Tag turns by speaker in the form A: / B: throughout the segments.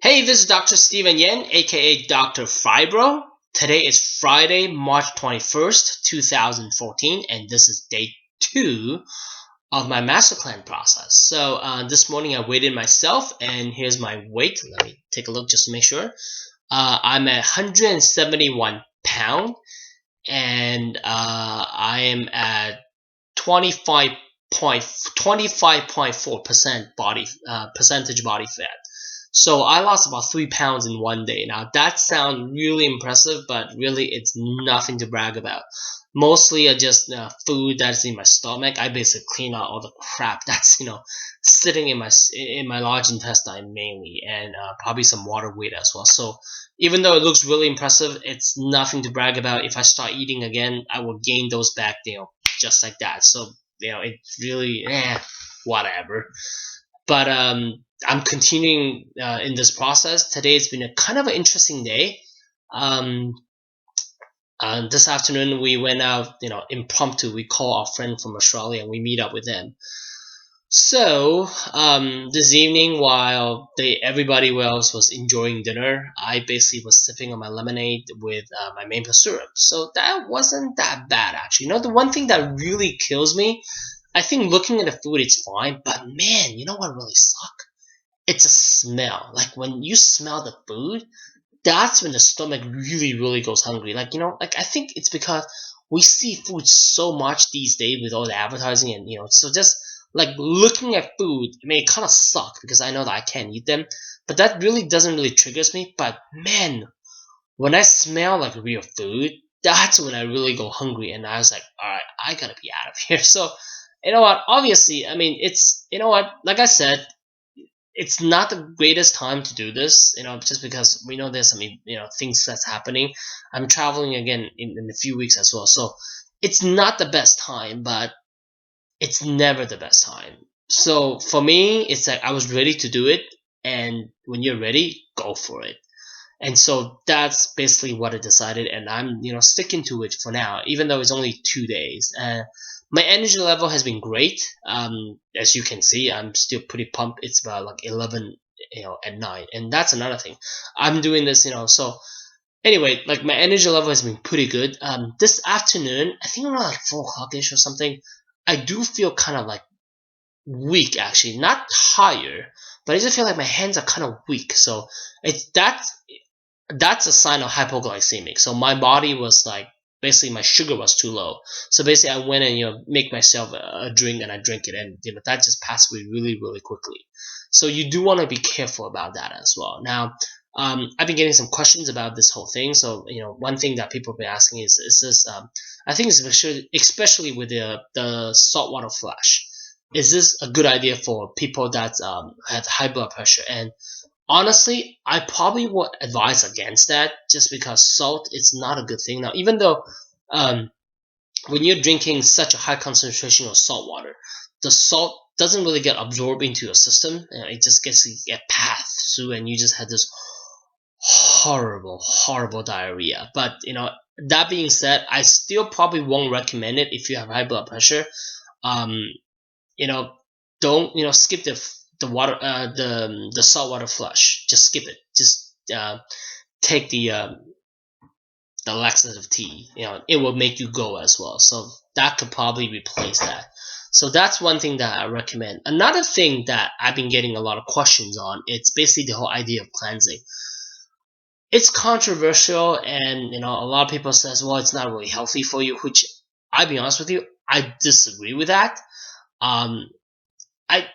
A: Hey, this is Dr. Steven Yen, aka Dr. Fibro. Today is Friday, March 21st, 2014, and this is day 2 of my master plan process. So, this morning I weighed myself, and here's my weight. Let me take a look just to make sure. I'm at 171 pound, and I am at 25.4% percentage body fat. So I lost about 3 pounds in one day. Now that sounds really impressive, but really it's nothing to brag about. Mostly just food that's in my stomach. I basically clean out all the crap that's sitting in my large intestine mainly, and probably some water weight as well. So even though it looks really impressive, it's nothing to brag about. If I start eating again, I will gain those back, just like that. So it's really whatever. But I'm continuing in this process. Today has been a kind of an interesting day. Um, this afternoon we went out, impromptu. We call our friend from Australia and we meet up with them. So this evening, while everybody else was enjoying dinner, I basically was sipping on my lemonade with my maple syrup. So that wasn't that bad, actually. The one thing that really kills me, I think looking at the food, it's fine, but man, you know what really sucks? It's a smell. Like when you smell the food, that's when the stomach really, really goes hungry. Like I think it's because we see food so much these days with all the advertising, and so just like looking at food, I mean, it kind of sucks because I know that I can't eat them, but that really doesn't really triggers me. But man, when I smell like real food, that's when I really go hungry, and I was like, all right, I gotta be out of here. So, you know what? Obviously, I mean, it's like I said, it's not the greatest time to do this, just because we know there's some, things that's happening. I'm traveling again in a few weeks as well, so it's not the best time, but it's never the best time. So for me, it's like I was ready to do it, and when you're ready, go for it. And so that's basically what I decided, and I'm sticking to it for now, even though it's only 2 days. My energy level has been great. As you can see, I'm still pretty pumped. It's about like 11, at night, and that's another thing. I'm doing this, so anyway, like my energy level has been pretty good. This afternoon, I think around like 4 o'clock ish or something, I do feel kind of like weak, actually, not tired, but I just feel like my hands are kind of weak. So it's that's a sign of hypoglycemic. So my body was like, basically my sugar was too low. So basically I went and make myself a drink, and I drank it, and that just passed away really, really quickly. So you do want to be careful about that as well. Now, I've been getting some questions about this whole thing. So one thing that people have been asking is this. I think especially with the saltwater flush. Is this a good idea for people that have high blood pressure? And honestly, I probably would advise against that, just because salt is not a good thing. Now, even though um, when you're drinking such a high concentration of salt water, the salt doesn't really get absorbed into your system. It just gets to get passed through, and you just had this horrible, horrible diarrhea. But that being said, I still probably won't recommend it if you have high blood pressure. Um, you know, don't skip the water, the saltwater flush. Just skip it. Just take the laxative tea. It will make you go as well. So that could probably replace that. So that's one thing that I recommend. Another thing that I've been getting a lot of questions on, it's basically the whole idea of cleansing. It's controversial, and a lot of people says, well, it's not really healthy for you, which, I'll be honest with you, I disagree with that. um I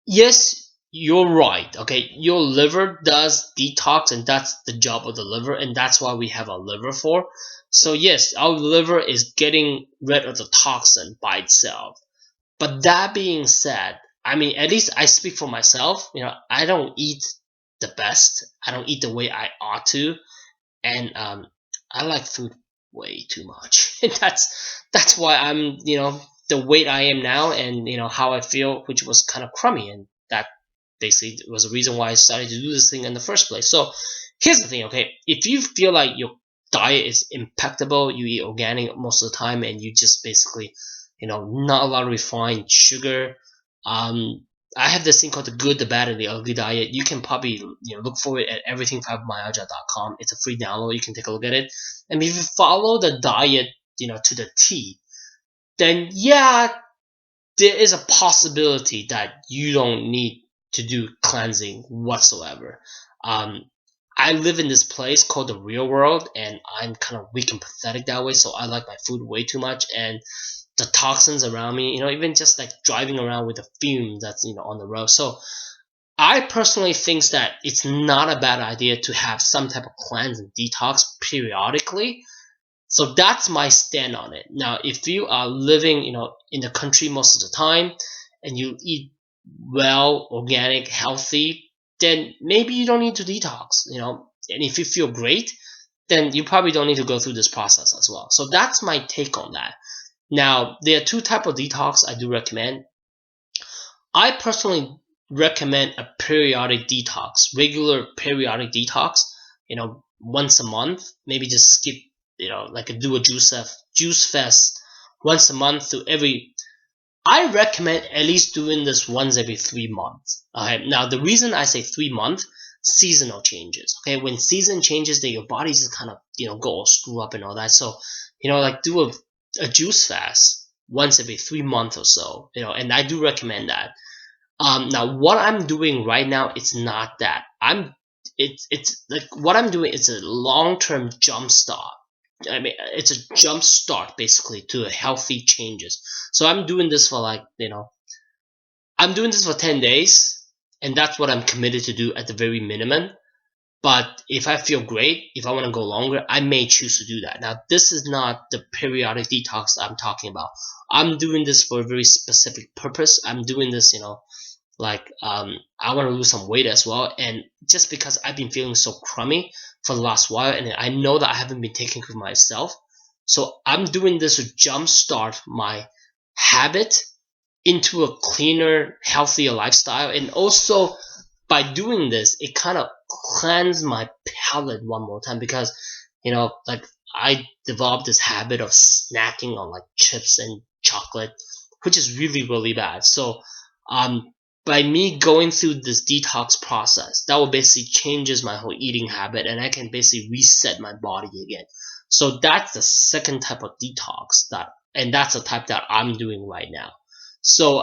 A: Yes, you're right. Okay, your liver does detox, and that's the job of the liver, and that's why we have a liver for. So yes, our liver is getting rid of the toxin by itself. But that being said, I mean, at least I speak for myself. I don't eat the best. I don't eat the way I ought to, and I like food way too much. And that's why I'm the weight I am now, and how I feel, which was kind of crummy, and that basically was the reason why I started to do this thing in the first place. So here's the thing, okay? If you feel like your diet is impeccable, you eat organic most of the time, and you just basically not a lot of refined sugar, um I have this thing called the good, the bad, and the ugly diet. You can probably look for it at everythingfibromyalgia.com. It's a free download. You can take a look at it. And if you follow the diet, to the T, then yeah, there is a possibility that you don't need to do cleansing whatsoever. Um, I live in this place called the real world, and I'm kind of weak and pathetic that way. So I like my food way too much, and the toxins around me, even just like driving around with the fumes that's on the road. So I personally think that it's not a bad idea to have some type of cleanse and detox periodically. So that's my stand on it. Now, if you are living, in the country most of the time, and you eat well, organic, healthy, then maybe you don't need to detox. And if you feel great, then you probably don't need to go through this process as well. So that's my take on that. Now, there are two types of detox I do recommend. I personally recommend a periodic detox, regular periodic detox, once a month. Maybe just skip, like do a juice fest once a month to every. I recommend at least doing this once every 3 months. Okay. Now the reason I say 3 months, seasonal changes. Okay, when season changes, then your body just kind of go all screw up and all that. So like do a juice fast once every 3 months or so. And I do recommend that. Now what I'm doing right now, it's not that. It's like what I'm doing is a long-term jump start. I mean, it's a jump start basically to a healthy changes. So I'm doing this for I'm doing this for 10 days, and that's what I'm committed to do at the very minimum. But if I feel great, if I want to go longer, I may choose to do that. Now, this is not the periodic detox I'm talking about. I'm doing this for a very specific purpose. I'm doing this, I want to lose some weight as well, and just because I've been feeling so crummy for the last while, and I know that I haven't been taking care of myself, so I'm doing this to jumpstart my habit into a cleaner, healthier lifestyle. And also by doing this, it kind of cleanses my palate one more time, because like I developed this habit of snacking on like chips and chocolate, which is really really bad. So um by me going through this detox process, that will basically changes my whole eating habit, and I can basically reset my body again. So that's the second type of detox, and that's the type that I'm doing right now. So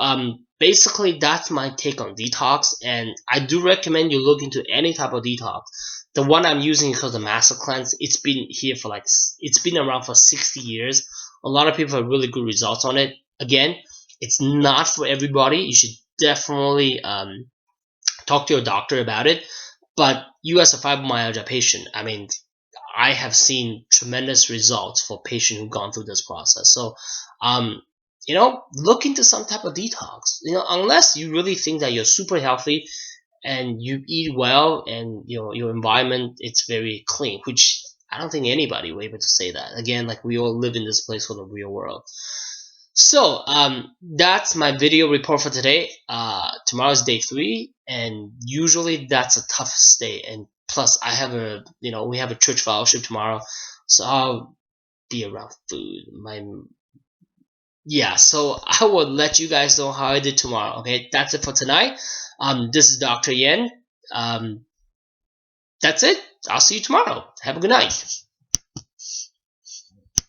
A: basically that's my take on detox, and I do recommend you look into any type of detox. The one I'm using is called the Master Cleanse. It's been here for it's been around for 60 years. A lot of people have really good results on it. Again, it's not for everybody. You should definitely talk to your doctor about it. But you as a fibromyalgia patient, I mean, I have seen tremendous results for patients who've gone through this process. So, look into some type of detox. Unless you really think that you're super healthy and you eat well and your environment it's very clean, which I don't think anybody will be able to say that. Again, like we all live in this place called the real world. So that's my video report for today. Tomorrow's day 3, and usually that's a tough day. And plus, I have we have a church fellowship tomorrow, so I'll be around food. Yeah. So I will let you guys know how I did tomorrow. Okay, that's it for tonight. This is Dr. Yen. That's it. I'll see you tomorrow. Have a good night.